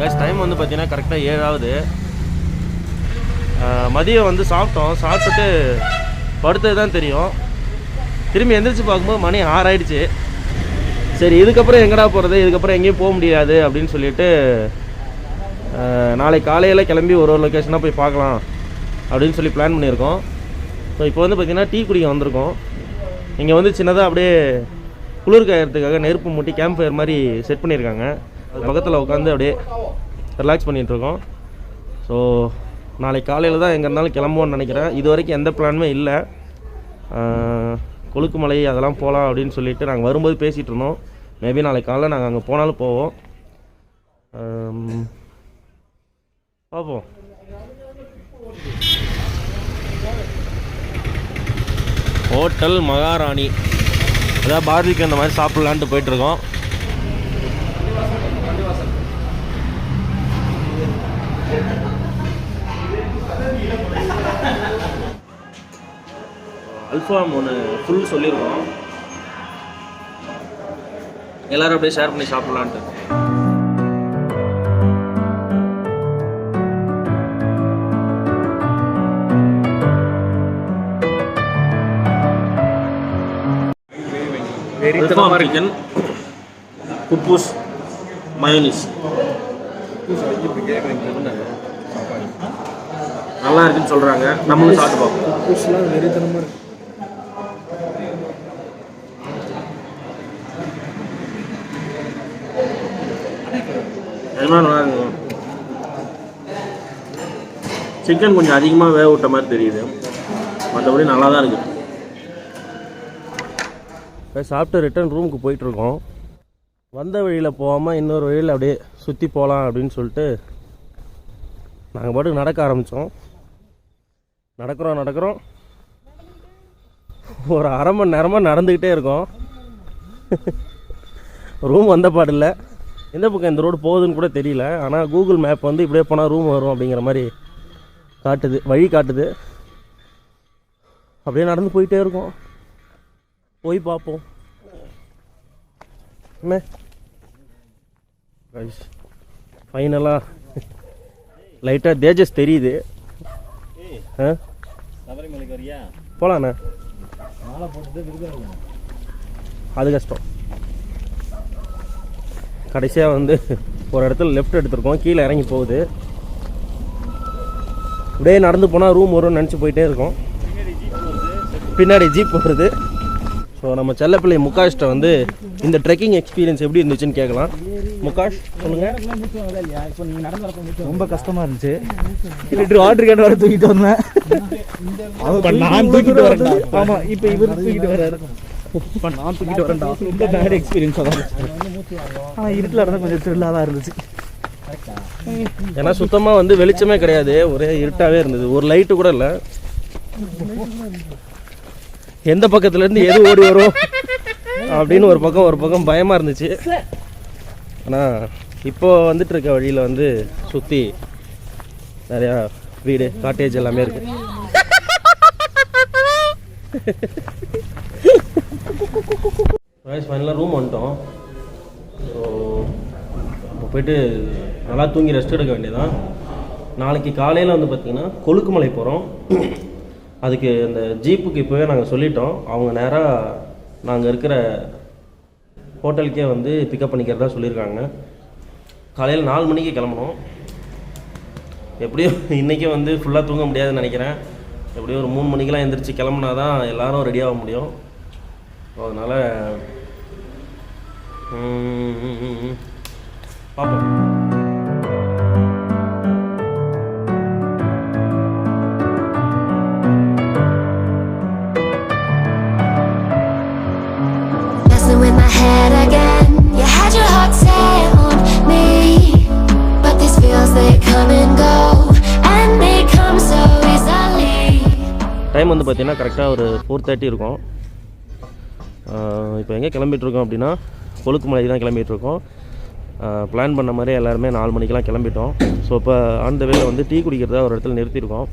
Case time வந்து பார்த்தீங்கன்னா கரெக்டாக 7 ஆகுது. மதியம் வந்து சாப்பிட்டுட்டு படுத்தது தான் தெரியும். திரும்பி எந்திரிச்சு பார்க்கும்போது மணி 6 ஆகிடுச்சு. சரி இதுக்கப்புறம் எங்கடா போகிறது, இதுக்கப்புறம் எங்கேயும் போக முடியாது அப்படின்னு சொல்லிட்டு நாளைக்கு காலையில் கிளம்பி ஒரு லொக்கேஷனாக போய் பார்க்கலாம் அப்படின்னு சொல்லி பிளான் பண்ணியிருக்கோம். ஸோ இப்போ வந்து பார்த்திங்கன்னா டீ குடிக்க வந்திருக்கோம். இங்கே வந்து சின்னதாக அப்படியே குளிர் காயறதுக்காக நெருப்பு மூட்டி கேம்ப் ஃபயர் மாதிரி செட் பண்ணியிருக்காங்க. அது பக்கத்தில் உட்காந்து அப்படியே ரிலாக்ஸ் பண்ணிகிட்ருக்கோம். ஸோ நாளைக்கு காலையில் தான் எங்கே இருந்தாலும் கிளம்புவோன்னு நினைக்கிறேன். இது வரைக்கும் எந்த பிளானுமே இல்லை. கொழுக்குமலை அதெல்லாம் போகலாம் அப்படின்னு சொல்லிட்டு நாங்கள் வரும்போது பேசிகிட்டு இருந்தோம். மேபி நாளைக்கு காலையில் நாங்கள் அங்கே போனாலும் போவோம். பார்ப்போம். ஹோட்டல் மகாராணி, அதாவது பார்பிக்யூ அந்த மாதிரி சாப்பிட்லான்ட்டு போயிட்டுருக்கோம். அல்ஃபாம் ஒன்று ஃபுல் சொல்லியிருக்கோம். எல்லோரும் அப்படியே ஷேர் பண்ணி சாப்பிட்லான்ட்டு. அல்ஃபாம் சிக்கன், குப்பூஸ், மயோனிஸ் நல்லா இருக்குன்னு சொல்கிறாங்க. நம்மளும் சாப்பிட்டு பார்ப்போம். குப்பூஸ்லாம் வெறித்தனமாக இருக்கு. நல்லா இருக்கும். சிக்கன் கொஞ்சம் அதிகமாக வேக விட்ட மாதிரி தெரியுது, மற்றபடி நல்லா தான் இருக்குது. சாப்பிட்டு ரிட்டர்ன் ரூமுக்கு போயிட்டுருக்கோம். வந்த வழியில் போகாமல் இன்னொரு வழியில் அப்படியே சுற்றி போகலாம் அப்படின்னு சொல்லிட்டு நாங்கள் பாட்டுக்கு நடக்க ஆரம்பித்தோம். நடக்கிறோம் ஒரு அரை மணி நேரமாக நடந்துக்கிட்டே இருக்கோம். ரூம் வந்த பாடில்லை. எந்த பக்கம் இந்த ரோடு போகுதுன்னு கூட தெரியல. ஆனால் கூகுள் மேப் வந்து இப்படியே போனால் ரூம் வரும் அப்படிங்கிற மாதிரி காட்டுது, வழி காட்டுது. அப்படியே நடந்து போயிட்டே இருக்கோம். போய் பார்ப்போம். என்ன ஃபைனலாக லைட்டாக தேஜஸ் தெரியுது. போகலாண்ணே, அது கஷ்டம். கடைசியாக வந்து ஒரு இடத்துல லெஃப்ட் எடுத்துருக்கோம், கீழே இறங்கி போகுது. அப்படியே நடந்து போனால் ரூம் வரும்னு நினச்சி போயிட்டே இருக்கோம். பின்னாடி ஜீப் வருது. ஸோ நம்ம செல்லப்பிள்ளை முகாஷ்ட வந்து இந்த ட்ரெக்கிங் எக்ஸ்பீரியன்ஸ் எப்படி இருந்துச்சுன்னு கேட்கலாம். முகாஷ் சொல்லுங்கள். ரொம்ப கஷ்டமாக இருந்துச்சு. வாட்டர் கேன் வர தூக்கிட்டு வந்தேன். நான் தூக்கிட்டு வரேன். ஆமாம், இப்போ இவர் தூக்கிட்டு வர்றாரு. இப்போ நான் தூக்கிட்டு வரேன்டா. ரொம்ப பேட் எக்ஸ்பீரியன்ஸாக தான் இருந்துச்சு. ஆனால் இருட்டில் இருந்தால் கொஞ்சம் த்ரில்லாக தான் இருந்துச்சு. ஏன்னா சுத்தமாக வந்து வெளிச்சமே கிடையாது, ஒரே இருட்டாகவே இருந்தது. ஒரு லைட்டு கூட இல்லை. எந்த பக்கத்துலேருந்து எது ஓடி வரும் அப்படின்னு ஒரு பக்கம் பயமாக இருந்துச்சு. ஆனால் இப்போ வந்துட்டு இருக்க வழியில் வந்து சுற்றி நிறையா வீடு, காட்டேஜ் எல்லாமே இருக்கு. ஃபைனலாக ரூம் வந்துட்டோம். ஸோ இப்போ போய்ட்டு நல்லா தூங்கி ரெஸ்ட் எடுக்க வேண்டியதான். நாளைக்கு காலையில் வந்து பார்த்திங்கன்னா கொழுக்குமலை போகிறோம். அதுக்கு அந்த ஜீப்புக்கு இப்போவே நாங்கள் சொல்லிட்டோம். அவங்க நேராக நாங்கள் இருக்கிற ஹோட்டலுக்கே வந்து பிக்கப் பண்ணிக்கிறதா சொல்லியிருக்காங்க. காலையில் 4 மணிக்கு கிளம்பணும். எப்படியும் இன்றைக்கி வந்து ஃபுல்லாக தூங்க முடியாதுன்னு நினைக்கிறேன். எப்படியும் ஒரு 3 மணிக்கெலாம் எழுந்திரிச்சு கிளம்புனா தான் எல்லோரும் ரெடியாக முடியும். அதனால் பார்ப்போம். டைம் வந்து பார்த்திங்கன்னா கரெக்டாக ஒரு 4:30 இருக்கும். இப்போ எங்கே கிளம்பிகிட்ருக்கோம் அப்படின்னா கொழுக்குமலை தான் கிளம்பிகிட்ருக்கோம். பிளான் பண்ண மாதிரி எல்லாருமே 4 மணிக்கெலாம் கிளம்பிட்டோம். ஸோ இப்போ அந்த வேலை வந்து டீ குடிக்கிறதா ஒரு இடத்துல நிறுத்தியிருக்கோம்.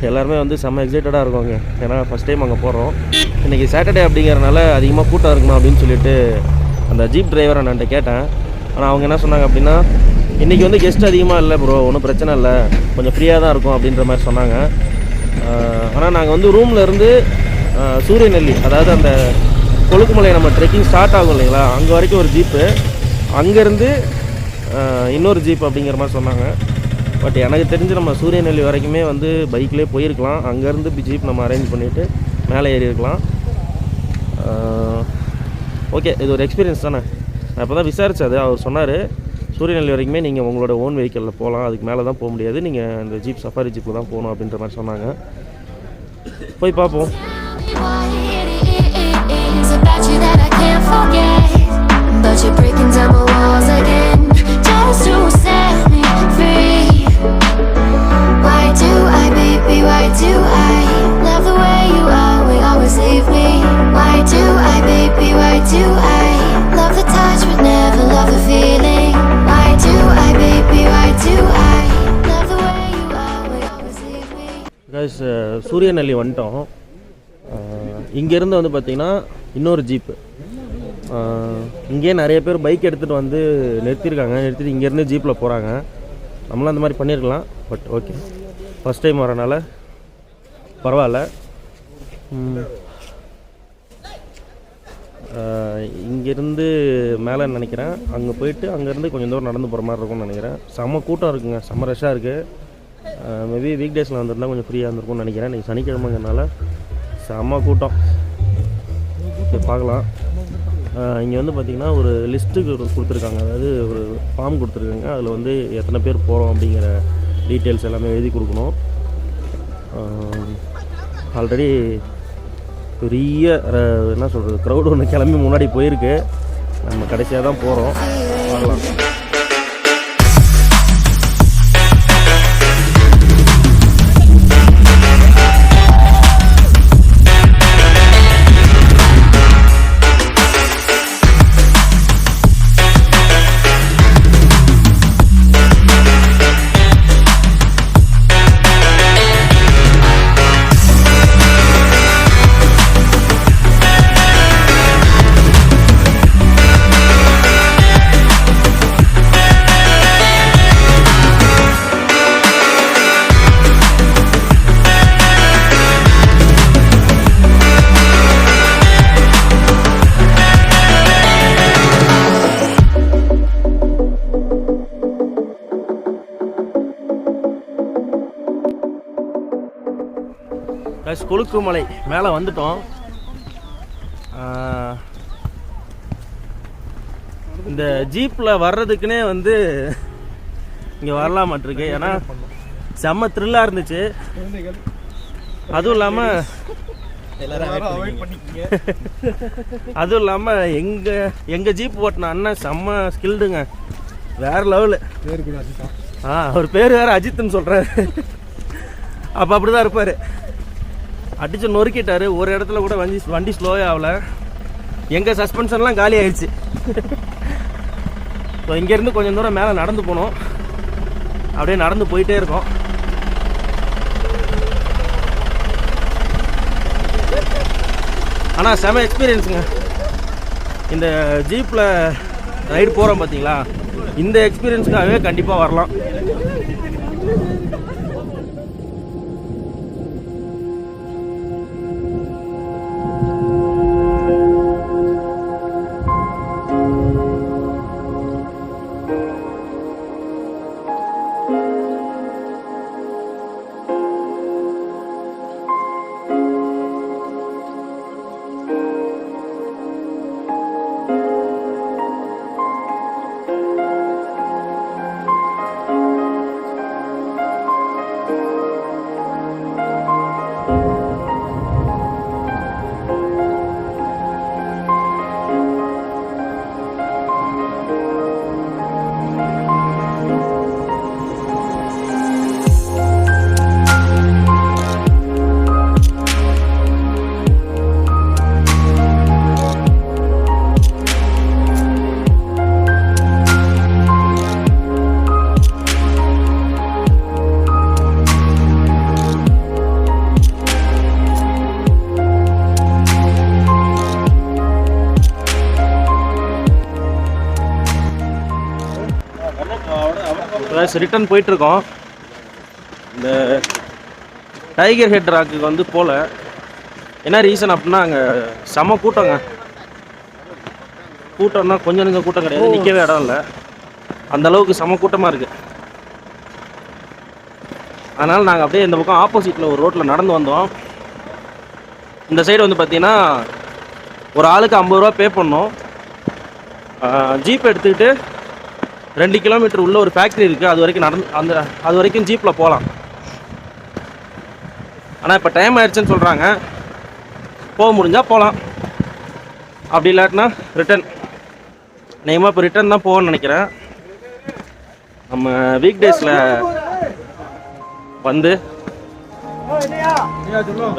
எல்லாருமே வந்து செம்ம எக்ஸைட்டடாக இருக்கோங்க. ஏன்னா ஃபஸ்ட் டைம் அங்கே போகிறோம். இன்றைக்கி சாட்டர்டே அப்படிங்கிறனால அதிகமாக கூட்டம் இருக்கணும் அப்படின்னு சொல்லிட்டு அந்த ஜீப் டிரைவர் அண்ணன்ட்ட கேட்டேன். ஆனால் அவங்க என்ன சொன்னாங்க அப்படின்னா, இன்றைக்கி வந்து கெஸ்ட் அதிகமாக இல்லை ப்ரோ, ஒன்றும் பிரச்சனை இல்லை, கொஞ்சம் ஃப்ரீயாக தான் இருக்கும் அப்படின்ற மாதிரி சொன்னாங்க. ஆனால் நாங்கள் வந்து ரூமில் இருந்து சூரியநெல்லி, அதாவது அந்த கொழுக்குமலை நம்ம ட்ரெக்கிங் ஸ்டார்ட் ஆகும் இல்லைங்களா, அங்கே வரைக்கும் ஒரு ஜீப்பு, அங்கேருந்து இன்னொரு ஜீப் அப்படிங்கிற மாதிரி சொன்னாங்க. பட் எனக்கு தெரிஞ்சு நம்ம சூரியநெல்லி வரைக்குமே வந்து பைக்லேயே போயிருக்கலாம். அங்கேருந்து ஜீப் நம்ம அரேஞ்ச் பண்ணிவிட்டு மேலே ஏறி இருக்கலாம். ஓகே, இது ஒரு எக்ஸ்பீரியன்ஸ் தானே. நான் இப்போ தான் விசாரித்தது. அவர் சொன்னார், சூரியநெல்லி வரைக்குமே நீங்கள் உங்களோட ஓன் வெஹிக்கிளில் போகலாம், அதுக்கு மேலே தான் போக முடியாது, நீங்கள் இந்த ஜீப் சஃபாரி ஜீப்பில் தான் போகணும் அப்படின்ற மாதிரி சொன்னாங்க. போய் பார்ப்போம். சூரியநெல்லி வந்துட்டோம். இங்கேருந்து வந்து பார்த்திங்கன்னா இன்னொரு ஜீப்பு, இங்கேயே நிறைய பேர் பைக் எடுத்துகிட்டு வந்து நிறுத்தியிருக்காங்க. நிறுத்திட்டு இங்கேருந்து ஜீப்பில் போகிறாங்க. நம்மளும் அந்த மாதிரி பண்ணியிருக்கலாம். பட் ஓகே, ஃபஸ்ட் டைம் வரனால பரவாயில்ல. இங்கேருந்து மேலே நினைக்கிறேன், அங்கே போயிட்டு அங்கேருந்து கொஞ்சம் தூரம் நடந்து போகிற மாதிரி இருக்கும்னு நினைக்கிறேன். செம்ம கூட்டம் இருக்குங்க, செம்ம ரஷ்ஷாக இருக்குது. மேபி வீக் டேஸில் வந்திருந்தால் கொஞ்சம் ஃப்ரீயாக இருந்திருக்கும்னு நினைக்கிறேன். இன்றைக்கி சனிக்கிழமைங்கிறனால செம்ம கூட்டம். ஓகே, பார்க்கலாம். இங்கே வந்து பார்த்திங்கன்னா ஒரு லிஸ்ட்டு கொடுத்துருக்காங்க, அதாவது ஒரு ஃபார்ம் கொடுத்துருக்காங்க. அதில் வந்து எத்தனை பேர் போகிறோம் அப்படிங்கிற டீட்டெயில்ஸ் எல்லாமே எழுதி கொடுக்கணும். ஆல்ரெடி பெரிய என்ன சொல்கிறது க்ரௌடு ஒன்று கிளம்பி முன்னாடி போயிருக்கு. நம்ம கடைசியாக தான் போகிறோம், பார்க்கலாம். கொழுக்குமலை மேலே வந்துட்டோம். இந்த ஜீப்பில் வர்றதுக்குன்னே வந்து இங்கே வரலாமாட்டிருக்கு. ஏன்னா செம்ம த்ரில்லாக இருந்துச்சு. அதுவும் இல்லாமல் எங்கள் ஜீப் ஓட்டின அண்ணன் செம்ம ஸ்கில்டுங்க, வேறு லெவலு. அவர் பேர் வேறு அஜித்னு சொல்கிறாரு. அப்போ அப்படி தான் இருப்பார். அடிச்சு நொறுக்கிட்டாரு. ஒரு இடத்துல கூட வண்டி ஸ்லோவே ஆகலை. எங்கள் சஸ்பென்ஷன்லாம் காலி ஆயிடுச்சு. ஸோ இங்கேருந்து கொஞ்சம் தூரம் மேலே நடந்து போனோம். அப்படியே நடந்து போயிட்டே இருக்கோம். ஆனால் செம எக்ஸ்பீரியன்ஸுங்க. இந்த ஜீப்பில் ரைடு போகிறோம் பார்த்தீங்களா, இந்த எக்ஸ்பீரியன்ஸுக்காகவே கண்டிப்பாக வரலாம். சன்ரைஸ் ரிட்டர்ன் போயிட்டுருக்கோம். இந்த டைகர் ஹெட் ராக்குக்கு வந்து போகல. என்ன ரீசன் அப்படின்னா அங்கே செம கூட்டங்க. கூட்டம்னா கொஞ்சம் நெஞ்சம் கூட்டம் கிடையாது, நிற்கவே இடம் இல்லை, அந்தளவுக்கு செம கூட்டமாக இருக்குது. அதனால் நாங்கள் அப்படியே இந்த பக்கம் ஆப்போசிட்டில் ஒரு ரோட்டில் நடந்து வந்தோம். இந்த சைடு வந்து பார்த்திங்கன்னா ஒரு ஆளுக்கு 50 ரூபா பே பண்ணோம். ஜீப் எடுத்துக்கிட்டு 2 கிலோமீட்டர் உள்ள ஒரு ஃபேக்ட்ரி இருக்குது, அது வரைக்கும் அது வரைக்கும் ஜீப்பில் போகலாம். ஆனால் இப்போ டைம் ஆயிடுச்சுன்னு சொல்கிறாங்க. போக முடிஞ்சால் போகலாம், அப்படி இல்லாட்டினா ரிட்டன். நேமாக இப்போ ரிட்டன் தான் போகணும்னு நினைக்கிறேன். நம்ம வீக் டேஸில் வந்து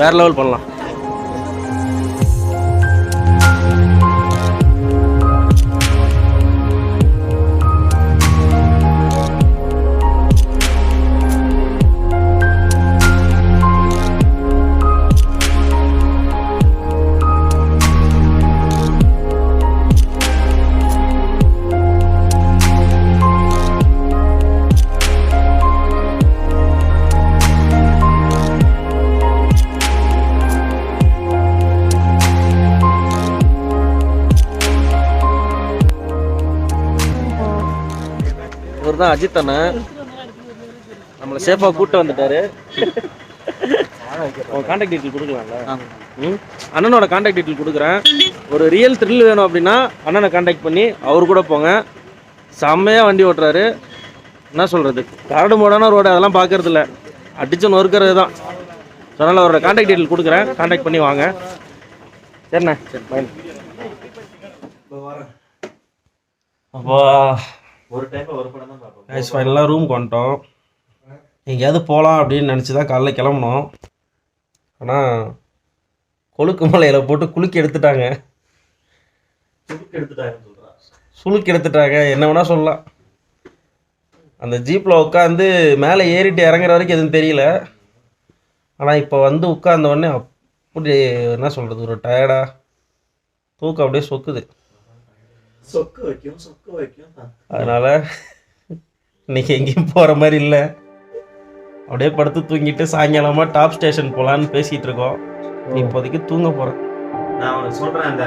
வேறு லெவல் பண்ணலாம். இவர் தான் அஜித் அண்ணன், நம்மளை சேஃபாக கூப்பிட்டு வந்துட்டாரு. உங்கள் கான்டாக்ட் டீட்டெயில் கொடுக்கலாம்ல? அண்ணனோட கான்டாக்ட் டீட்டெயில் கொடுக்குறேன். ஒரு ரியல் த்ரில் வேணும் அப்படின்னா அண்ணனை கான்டாக்ட் பண்ணி அவர் கூட போங்க. செம்மையாக வண்டி ஓட்டுறாரு. என்ன சொல்கிறது, கரடு மோடான ரோடு அதெல்லாம் பார்க்கறது இல்லை, அடிச்சு நொறுக்கிறது தான். அதனால் அவரோட கான்டாக்ட் டீட்டெயில் கொடுக்குறேன், கான்டாக்ட் பண்ணி வாங்க. சரிண்ணே, சரி பாய். அப்பா ஒரு டைம் ஒரு படம் தான் பார்ப்போம். ஃபைனலாக ரூமுக்கு வந்துட்டோம். எங்கேயாவது போகலாம் அப்படின்னு நினச்சி தான் காலைல கிளம்புனோம். ஆனால் கொழுக்குமலையில் போட்டு குலுக்கி எடுத்துட்டாங்க. சுளுக்கு எடுத்துட்டாங்க, என்ன வேணால் சொல்லலாம். அந்த ஜீப்பில் உட்காந்து மேலே ஏறிட்டு இறங்குற வரைக்கும் எதுவும் தெரியல. ஆனால் இப்போ வந்து உட்காந்த உடனே அப்படி என்ன சொல்கிறது, ஒரு டயர்டாக தூக்கம் அப்படியே சொக்குது. அதனால் இன்னைக்கு எங்கேயும் போகிற மாதிரி இல்லை. அப்படியே படுத்து தூங்கிட்டு சாயங்காலமாக டாப் ஸ்டேஷன் போகலான்னு பேசிகிட்டு இருக்கோம். இப்போதைக்கு தூங்க போகிறேன். நான் சொல்கிறேன், அந்த